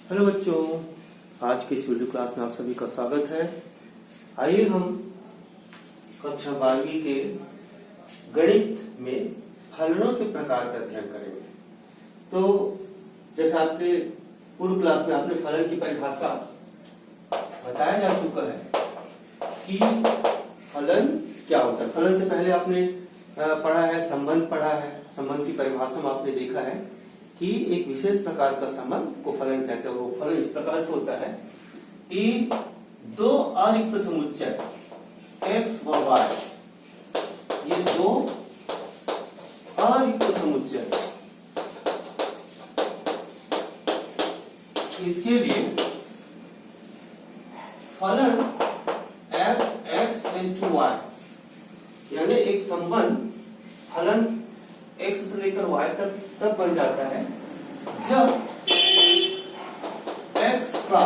Hello बच्चों, आज के इस वीडियो क्लास में आप सभी का स्वागत है। आइए हम कक्षा 12वीं के गणित में फलनों के प्रकार का अध्ययन करेंगे। तो जैसा आपके पूर्व क्लास में आपने फलन की परिभाषा बताया जा चुका है कि फलन क्या होता है। फलन से पहले आपने पढ़ा है, संबंध पढ़ा है। संबंध की परिभाषा में आपने देखा है कि एक विशेष प्रकार का संबंध को फलन कहते हैं। वो फलन इस प्रकार से होता है कि दो अरिक्त समुच्चय x व y, ये दो अरिक्त समुच्चय, इसके लिए फलन f(x)(y), यानी एक संबंध फलन x से लेकर y तक तब बन जाता है जब x का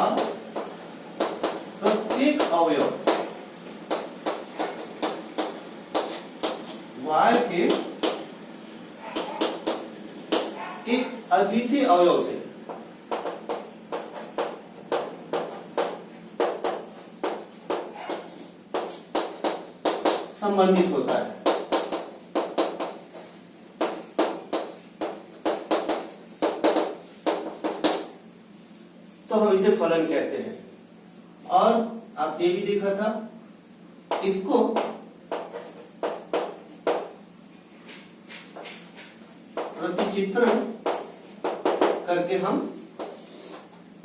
प्रत्येक अवयव y के एक अद्वितीय अवयव से संबंधित होता है। तो हम इसे फलन कहते हैं। और आपने भी देखा था, इसको प्रतिचित्रण करके हम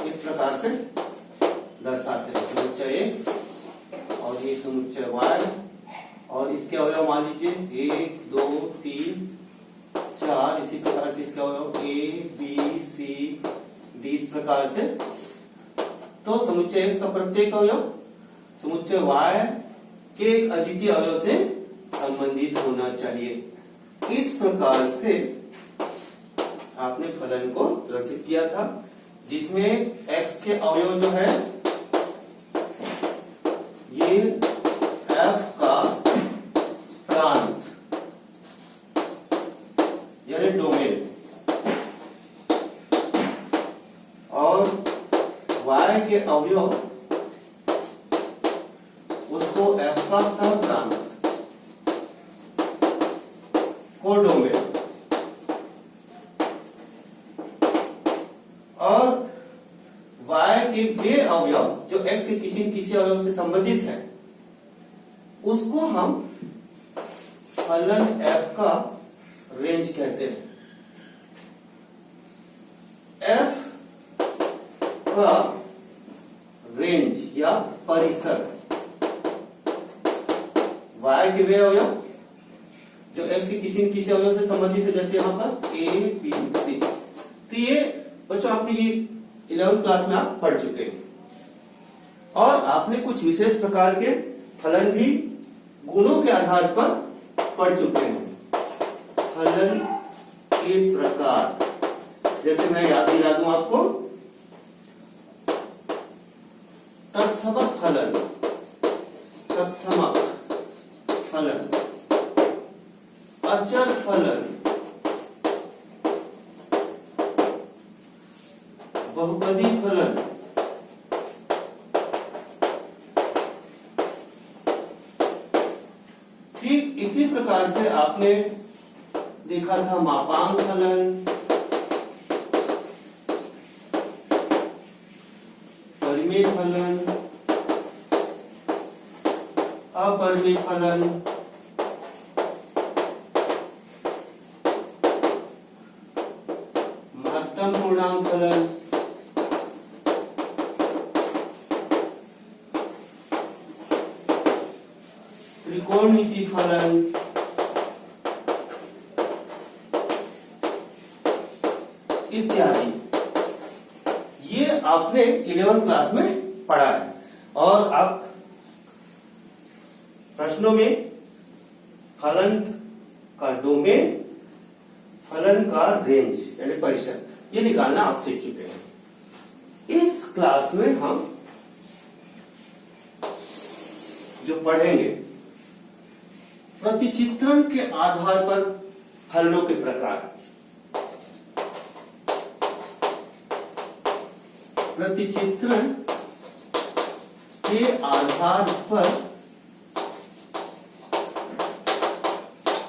इस प्रकार से दर्शाते हैं। समुच्चय x और ये समुच्चय y, और इसके अवयव मान लीजिए 1 2 3 4, इसी प्रकार से इसके अवयव a b c d, इस प्रकार से। तो समुच्चय x का प्रत्येक अवयव समुच्चय y के एक अद्वितीय अवयव से संबंधित होना चाहिए। इस प्रकार से आपने फलन को प्रदर्शित किया था, जिसमें x के अवयव जो है ये f का प्रांत यानी डोमेन, और y के अवयव उसको f का सहप्रांत कोडोमेन, और y के वे अवयव जो x के किसी न किसी अवयव से संबंधित है उसको हम फलन f का रेंज कहते हैं। f का रेंज या परिसर y के वे अवयव जो x के किसी न किसी अवयव से संबंधित है, जैसे यहां पर a b c। तो ये बच्चों आपने ये 11th क्लास में आप पढ़ चुके हैं, और आपने कुछ विशेष प्रकार के फलन भी गुणों के आधार पर पढ़ चुके हैं। फलन के प्रकार, जैसे मैं याद दिला दूं आपको, तत्समक फलन, तत्समक फलन, अचर फलन, बहुपदी फलन, ठीक इसी प्रकार से आपने देखा था मापांक फलन, परिमेय फलन, अपरिमेय फलन, महत्तम पूर्णांक फलन, त्रिकोणमिति फलन, इत्यादि। ये आपने 11th क्लास में पढ़ा है, और आप प्रश्नों में फलन का डोमेन, फलन का रेंज यानी परिसर, ये निकालना आप सीख चुके हैं। इस क्लास में हम जो पढ़ेंगे प्रतिचित्रण के आधार पर फलनों के प्रकार। प्रतिचित्रण के आधार पर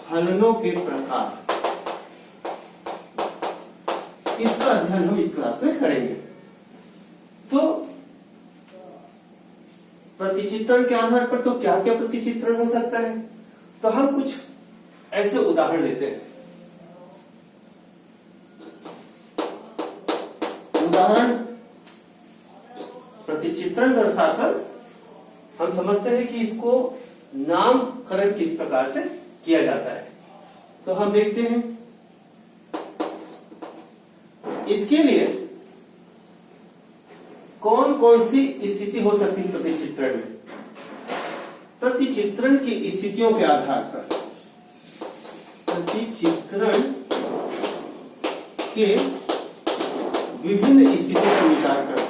फलनों के प्रकार, इसका अध्ययन हम इस क्लास में करेंगे। तो प्रतिचित्रण के आधार पर तो क्या क्या प्रतिचित्रण हो सकता है, तो हम कुछ ऐसे उदाहरण लेते हैं। उदाहरण प्रतिचित्रण दर्शाकर हम समझते हैं कि इसको नामकरण किस प्रकार से किया जाता है। तो हम देखते हैं इसके लिए कौन कौन सी स्थिति हो सकती है प्रतिचित्रण में। प्रतिचित्रण की स्थितियों के आधार पर प्रतिचित्रण के विभिन्न स्थितियों पर विचार करते हैं।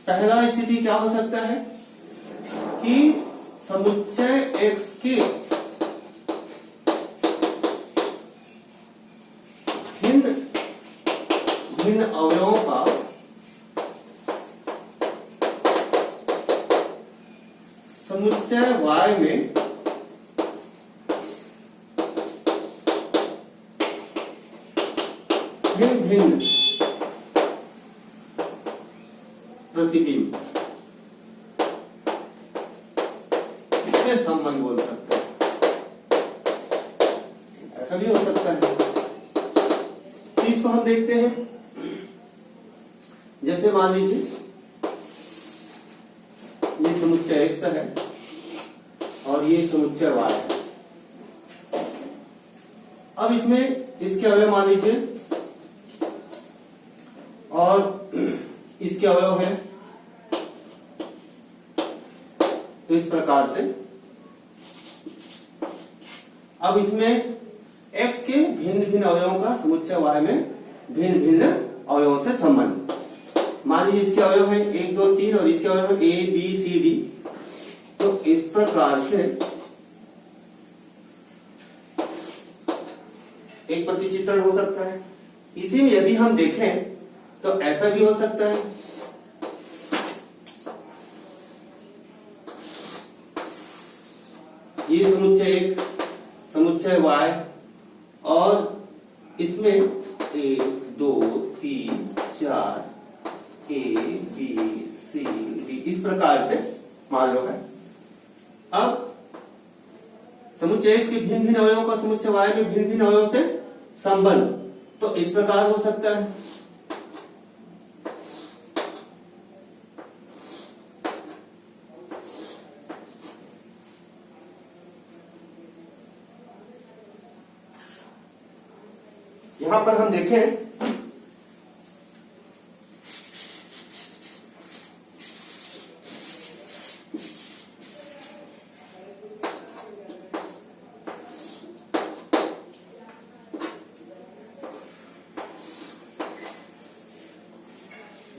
पहला स्थिति क्या हो सकता है कि समुच्चय x के भिन्न भिन्न अवयवों का समुच्चय y में भिन्न भिन्न प्रतिबिंब, इससे संबंध बोल सकते हैं। ऐसा भी हो सकता है। तो इसको हम देखते हैं, जैसे मान लीजिए ये समुच्चय x है और ये समुच्चय y है। अब इसमें इसके अवयव मान लीजिए और इसके अवयव है इस प्रकार से। अब इसमें x के भिन्न भिन्न अवयवों का समुच्चय y में भिन्न भिन्न अवयवों से संबंध। मान लीजिए इसके अवयव है 1 2 3 और इसके अवयव है A B C D। तो इस प्रकार से एक प्रतिचित्रण हो सकता है। इसी में यदि हम देखें तो ऐसा भी हो सकता है, ये समुच्चय 1 समुच्चय y और इसमें 1 2 3 4 A B C D इस प्रकार से मान लो है। अब समुच्चय x के भिन्न भिन्न अवयवों का समुच्चय y में भिन्न भिन्न अवयवों से संबंध, तो इस प्रकार हो सकता है। यहां पर हम देखें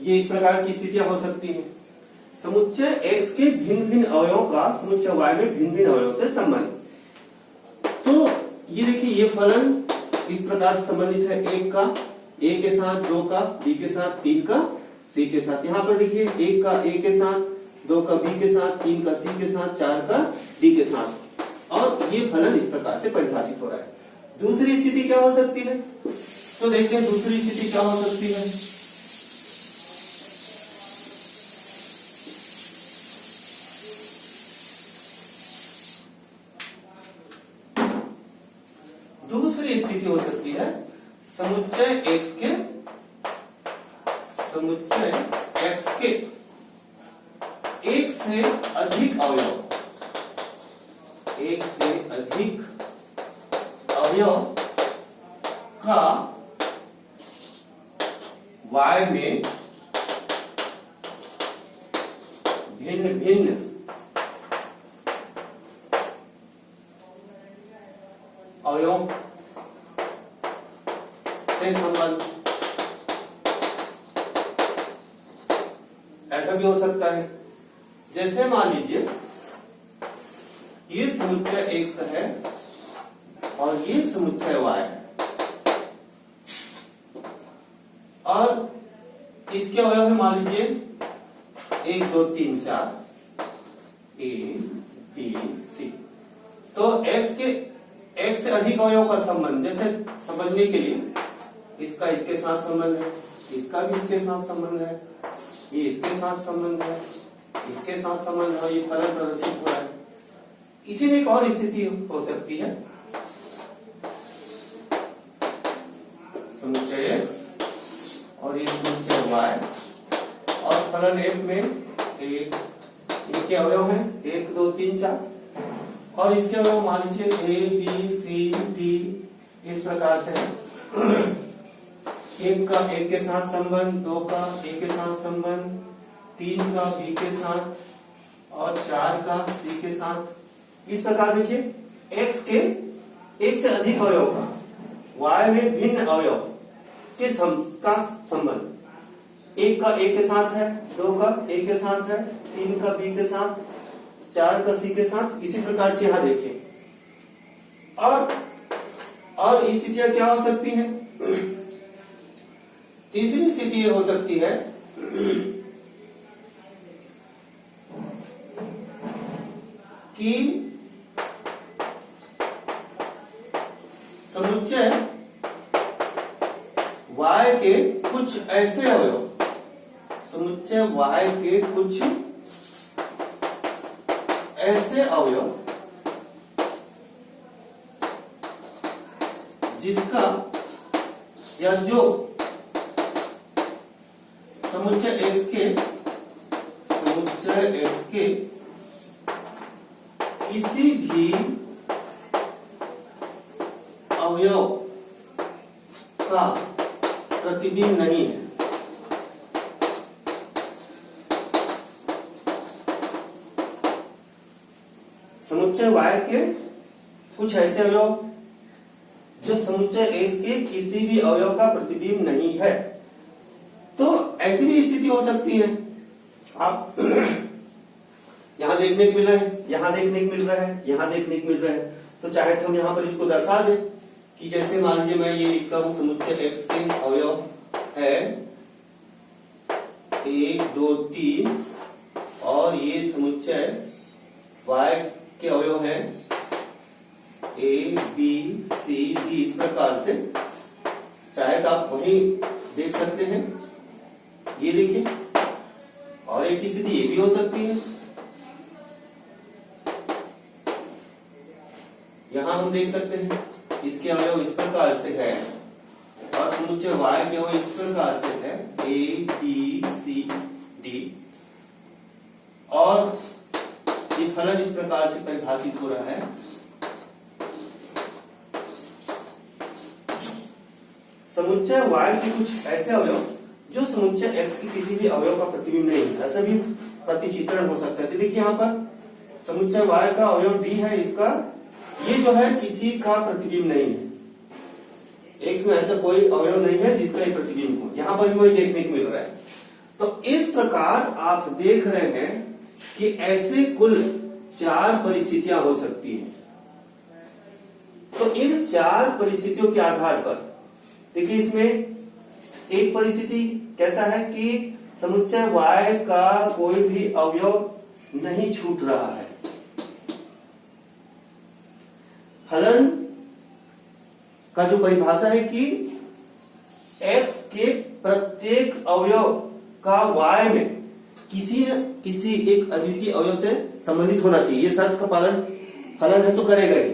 ये इस प्रकार की स्थितियां हो सकती हैं। समुच्चय x के भिन्न भिन्न अवयवों का समुच्चय y में भिन्न भिन्न अवयवों से संबंध। तो ये देखिए ये फलन इस प्रकार से संबंधित है, 1 का a के साथ, 2 का b के साथ, 3 का c के साथ। यहाँ पर देखिए 1 का a के साथ, 2 का b के साथ, 3 का c के साथ, 4 का d के साथ। और ये फलन इस प्रकार से परिभाषित हो रहा है। दूसरी स्थिति क्या हो सकती है, तो देखते हैं दूसरी स्थिति क्या हो सकती है। दूसरी स्थिति हो सकती है समुच्चय x के एक से अधिक अवयव, एक से अधिक अवयव का y में भिन्न भिन्न अवयव से संबंध। ऐसा भी हो सकता है, जैसे मान लीजिए ये समुच्चय x है और ये समुच्चय y है। और इसके अवयव है मान लीजिए 1 2 3 4 A B C। तो x से अधिक अवयव का संबंध, जैसे समझने के लिए इसका इसके साथ संबंध है, इसका भी इसके साथ संबंध है, ये इसके साथ संबंध है, इसके साथ संबंध है, ये फलन प्रदर्शित हो रहा है। इसी में एक और स्थिति हो सकती है, समुच्चय x और ये समुच्चय y और फलन f में इनके अवयव हैं 1 2 3 4 और इसके अवयव मान लीजिए A B C D इस प्रकार से है। एक का एक के साथ संबंध, 2 का A के साथ संबंध, 3 का B के साथ और 4 का C के साथ। इस प्रकार देखिए x के एक से अधिक अवयव का y में भिन्न अवयव के का संबंध, 1 का A के साथ है, 2 का A के साथ है, 3 का B के साथ, 4 का C के साथ। इसी प्रकार से यहां देखें और स्थितियां क्या हो सकती हैं? तीसरी स्थिति ये हो सकती है कि समुच्चय y के कुछ ऐसे अवयव, समुच्चय y के कुछ ऐसे अवयव जिसका या जो समुच्चय x के किसी भी अवयव का प्रतिबिंब नहीं है। समुच्चय y के कुछ ऐसे अवयव जो समुच्चय x के किसी भी अवयव का प्रतिबिंब नहीं है। तो ऐसी भी स्थिति हो सकती है, आप यहां देखने को मिल रहा है, यहां देखने को मिल रहा है, यहां देखने को मिल रहा है। तो चाहे तो हम यहां पर इसको दर्शा दें कि जैसे मान लीजिए मैं ये लिखता हूं समुच्चय x के अवयव है 1 2 3 और ये समुच्चय y के अवयव है A B C D। इस प्रकार से चाहे तो आप वही देख सकते हैं, ये देखिए। और एक स्थिति ये भी हो सकती है, यहां हम देख सकते हैं इसके अवयव इस प्रकार से है और समुच्चय y के अवयव इस प्रकार से है A B C D और ये फलन इस प्रकार से परिभाषित हो रहा है। समुच्चय y के कुछ ऐसे अवयव जो समुच्चय x के किसी भी अवयव का प्रतिबिंब नहीं है, ऐसा भी प्रतिचित्रण हो सकता है। तो देखिए यहाँ पर समुच्चय y का अवयव d है, इसका ये जो है किसी का प्रतिबिंब नहीं है। x में ऐसा कोई अवयव नहीं है जिसका ये प्रतिबिंब हो, यहाँ पर भी वही देखने को मिल रहा है। तो इस प्रकार आप देख रहे हैं कि ऐसे कुल 4 परिस्थितियां हो सकती हैं। तो इन 4 परिस्थितियों के आधार पर देखिए, इसमें एक परिस्थिति कैसा है कि समुच्चय y का कोई भी अवयव नहीं छूट रहा है। फलन का जो परिभाषा है कि x के प्रत्येक अवयव का y में किसी एक अद्वितीय अवयव से संबंधित होना चाहिए। ये शर्त का पालन फलन है तो करेगा ही।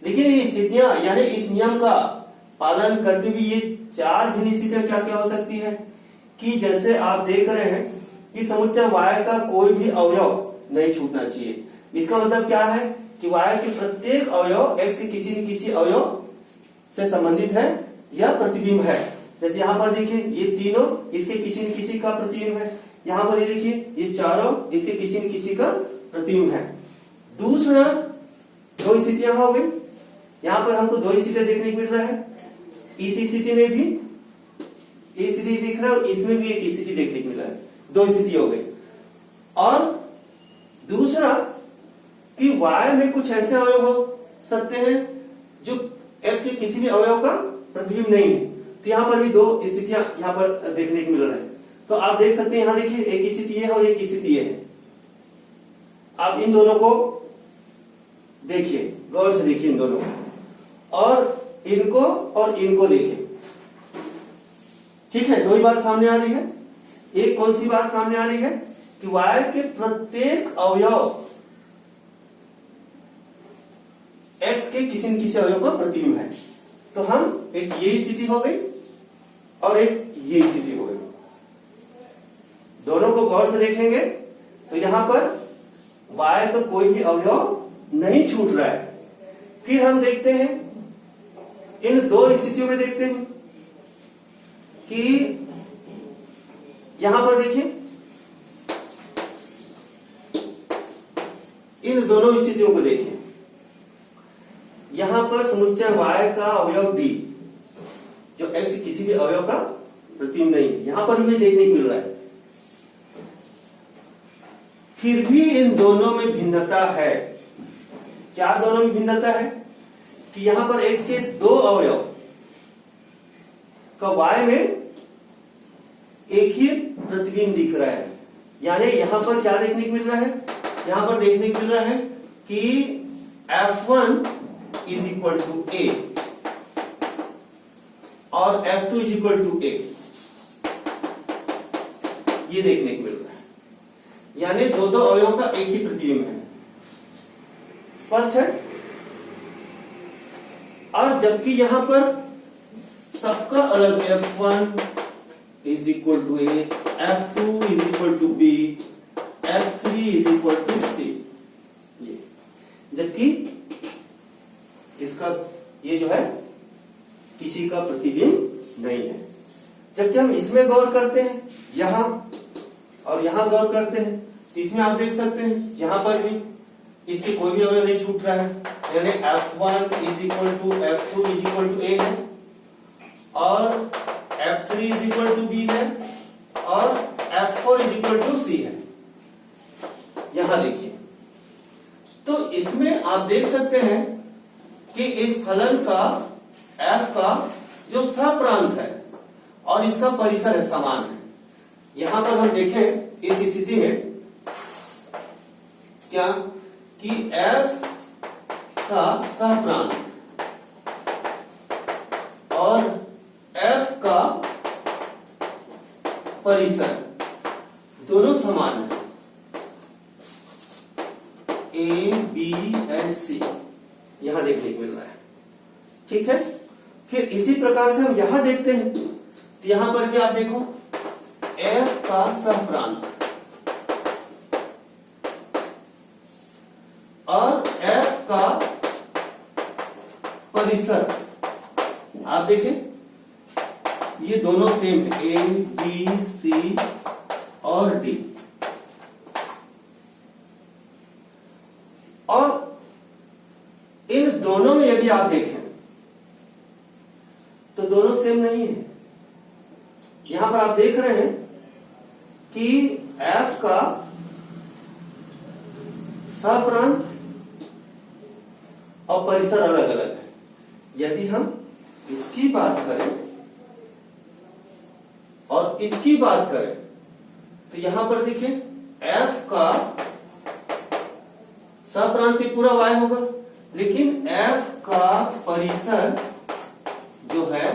लेकिन ये स्थितियां यानी इस नियम का पालन करते हुए ये 4 भिन्न स्थितियां क्या क्या हो सकती है कि जैसे आप देख रहे हैं कि समुच्चय y का कोई भी अवयव नहीं छूटना चाहिए। इसका मतलब क्या है कि y के प्रत्येक अवयव x के किसी न किसी अवयव से संबंधित है या प्रतिबिंब है। जैसे यहाँ पर देखिए ये तीनों इसके किसी न किसी का प्रतिबिंब है, यहाँ पर ये देखिए ये चारों इसके किसी न किसी का प्रतिबिंब है। दूसरा 2 स्थितियां हो गई, यहाँ पर हमको 2 स्थितियां देखने को मिल रहा है। इस स्थिति में भी ये स्थिति दिख रहा है और इसमें भी एक स्थिति देखने को मिल रहा है, 2 स्थिति हो गई। और दूसरा कि y में कुछ ऐसे अवयव हो सकते हैं जो x के किसी भी अवयव का प्रतिबिंब नहीं है। तो तो यहाँ पर भी दो स्थितियां यहाँ पर देखने को मिल रहा है। तो आप देख सकते हैं, यहाँ देखिए एक स्थिति है और एक स्थिति है। आप इन दोनों को देखिए, गौर से देखिए इन दोनों को, और इनको देखिए। ठीक है, दो ही बात सामने आ रही है। एक कौन सी बात सामने आ रही है कि वायर के प्रत्येक अवयव एक्स के किसी न किसी अवयव का प्रतिबिंब है। तो हम एक ये स्थिति हो गई और एक ये स्थिति हो गई। दोनों को गौर से देखेंगे तो यहां पर वायर का कोई भी अवयव नहीं छूट रहा है। फिर हम देखते हैं, इन दो स्थितियों में देखते हैं कि यहां पर देखिए, इन दोनों स्थितियों को देखिए। यहां पर समुच्चय वायर का अवयव डी, जो एक्स किसी भी अवयव का प्रतिबिंब नहीं, यहां पर भी देखने को मिल रहा है। फिर भी इन दोनों में भिन्नता है। क्या दोनों में भिन्नता है कि यहां पर एक्स के दो अवयव का वाई में एक ही प्रतिबिंब दिख रहा है। यानी यहां पर क्या देखने को मिल रहा है, यहां पर देखने को मिल रहा है कि F1 इज इक्वल टू ए और F2 इज इक्वल टू ए, ये देखने को मिल रहा है। यानी दो दो अवयवों का एक ही प्रतिबिंब है। स्पष्ट है। और जबकि यहां पर सबका अलग, F1 is equal to A, F2 is equal to B, F3 is equal to C, ये, जबकि इसका ये जो है किसी का प्रतिबिंब नहीं है। जबकि हम इसमें गौर करते हैं, यहां और यहां गौर करते हैं, इसमें आप देख सकते हैं यहां पर भी इसके कोई भी अवयव नहीं छूट रहा है। यानी F1 is equal to F2 is equal to A है, और F3 is equal to B है, और F4 इज इक्वल टू सी है। यहां देखिए, तो इसमें आप देख सकते हैं कि इस फलन का F का जो सप्रांत है और इसका परिसर है समान है। यहां पर हम देखें इस स्थिति में क्या कि F का सप्रांत और F का परिसर दोनों समान है, A, B एंड C, यहां देखने को मिल रहा है। ठीक है। फिर इसी प्रकार से हम यहां देखते हैं, तो यहां पर भी आप देखो F का सप्रांत और F का परिसर, आप देखें ये दोनों सेम है, A, B, C और D। और इन दोनों में यदि आप देखें तो दोनों सेम नहीं है। यहां पर आप देख रहे हैं कि F का सप्रांत और परिसर अलग अलग है। यदि हम इसकी बात करें और इसकी बात करें तो यहां पर देखिए F का सप्रांत पूरा y होगा, लेकिन F का परिसर जो है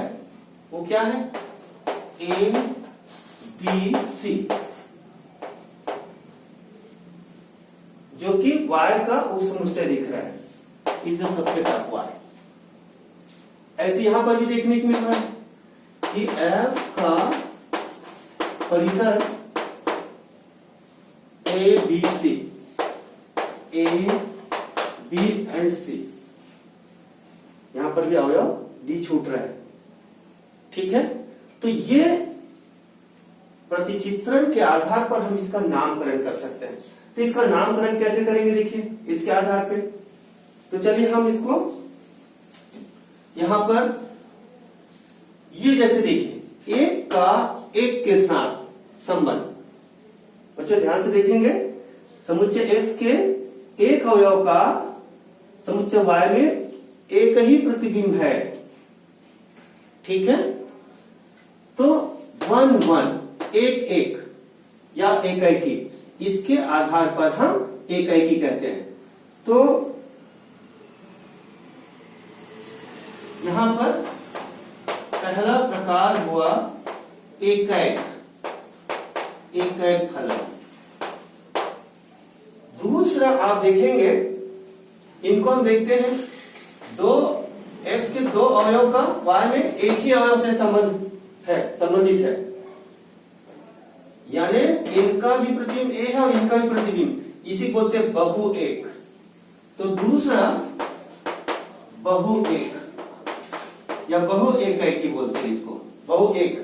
वो क्या है, A, B, C, जो कि वायर का उपसमुच्चय दिख रहा है, इधर सबसे टॉप वायर। ऐसे यहां पर भी देखने को मिल रहा है कि F का परिसर A, B, C, A, B and C, यहां पर भी अवयव D छूट रहा है। ठीक है। तो ये प्रतिचित्रण के आधार पर हम इसका नामकरण कर सकते हैं। तो इसका नामकरण कैसे करेंगे, देखिए इसके आधार पे। तो चलिए हम इसको यहां पर ये जैसे देखिए, एक का एक के साथ संबंध, बच्चों ध्यान से देखेंगे, समुच्चय x के एक अवयव का समुच्चय y में एक ही प्रतिबिंब है। ठीक है। तो 1 1 एक एक या एकाएकी, इसके आधार पर हम एकाएकी कहते हैं। तो यहां पर पहला प्रकार हुआ एकैक, एकैक फलन। दूसरा आप देखेंगे, इनको हम देखते हैं, दो x के दो अवयव का y में एक ही अवयव से संबंधित है, यानी इनका भी प्रतिबिंब ए है और इनका भी प्रतिबिंब, इसी को बोलते हैं बहु एक। तो दूसरा बहु एक या बहु एकैकी बोलते हैं इसको, बहु एक।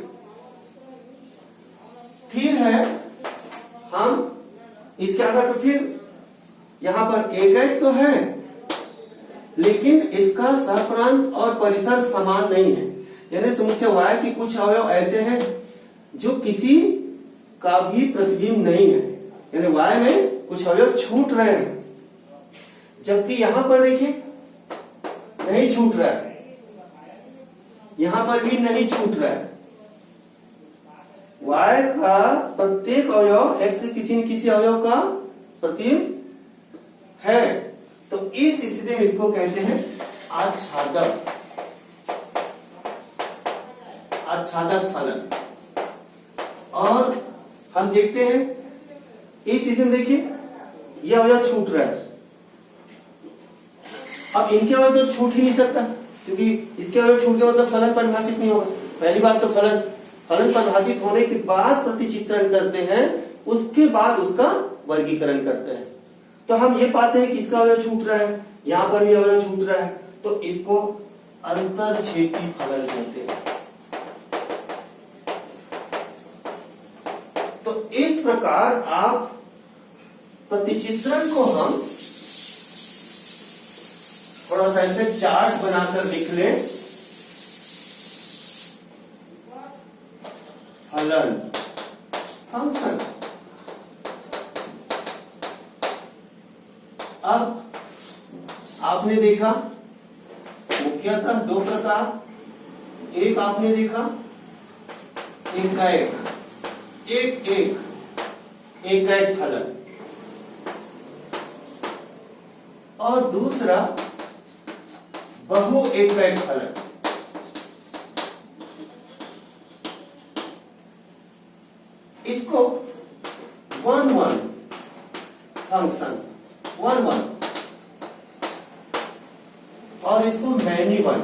फिर है हम इसके आधार पर फिर यहां पर एकैक तो है, लेकिन इसका सहप्रांत और परिसर समान नहीं है, यानी समुच्चय y के कुछ अवयव ऐसे हैं जो किसी का भी प्रतिबिंब नहीं है, यानी y में कुछ अवयव छूट रहे हैं, जबकि यहां पर देखिए नहीं छूट रहा है, यहां पर भी नहीं छूट रहा है। y का प्रत्येक अवयव x के किसी न किसी अवयव का प्रतिबिंब है। तो इस स्थिति में इसको कहते हैं आच्छादक, आच्छादक फलन। और हम देखते हैं इस स्थिति में, देखिए ये अवयव छूट रहा है, अब इनके अवयव तो छूट ही नहीं सकता, क्योंकि इसके अवयव छूट गए मतलब फलन परिभाषित नहीं होगा। पहली बात तो फलन परिभाषित होने के बाद प्रतिचित्रण करते हैं, उसके बाद उसका वर्गीकरण करते हैं। तो हम ये पाते हैं कि इसका अवयव छूट रहा है, यहां पर भी अवयव छूट रहा है, तो इसको अंतरछेदी फलन कहते हैं। तो इस प्रकार आप प्रतिचित्रण को हम थोड़ा सा ऐसे चार्ट बनाकर लिख लें, फलन फंक्शन। अब आपने देखा मुख्यतः दो प्रकार, एक आपने देखा एकैक, एक एक एकैक फलन, और दूसरा बहु एकैक फलन। इसको 1 1 फंक्शन, 1 1, और इसको मैनी 1।